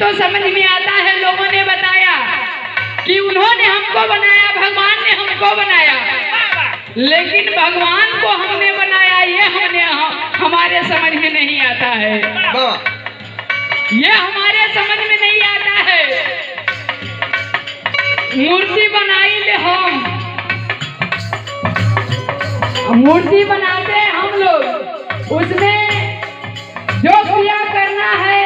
तो समझ में आता है, लोगों ने बताया कि उन्होंने हमको बनाया, भगवान ने हमको बनाया, लेकिन भगवान को हमने बनाया ये हमारे समझ में नहीं आता है। ये हमारे समझ में नहीं आता है। मूर्ति बनाई ले हम, मूर्ति बनाते हैं हम लोग, उसमें जो क्रिया करना है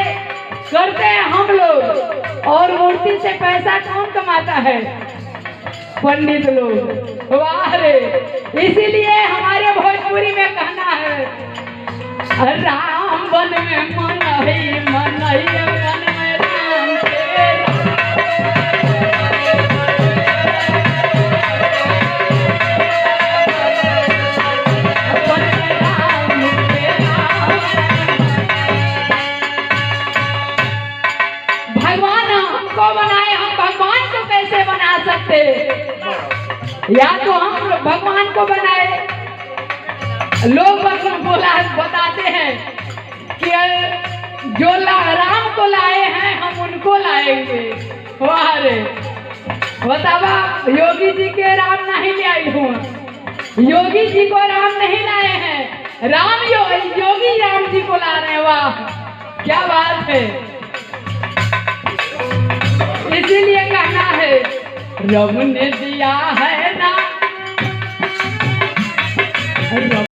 करते हैं हम लोग, और मूर्ति से पैसा कौन कमाता है? पंडित लोग। वाह रे! इसीलिए हमारे भोजपुरी में कहना है, राम वन में मन है, मन है मन में राम तेरा। भगवान हमको बनाए, हम भगवान को कैसे बना सकते? या तो हम भगवान को बनाए। लोग बताते हैं कि जो राम को लाए हैं हम उनको लाएंगे। वाह रे! बतावा, योगी जी के राम नहीं ले आई हूँ, योगी जी को राम नहीं लाए हैं, राम योगी राम जी को ला रहे हैं। वाह, क्या बात है! इसीलिए कहना है, रब ने दिया है ना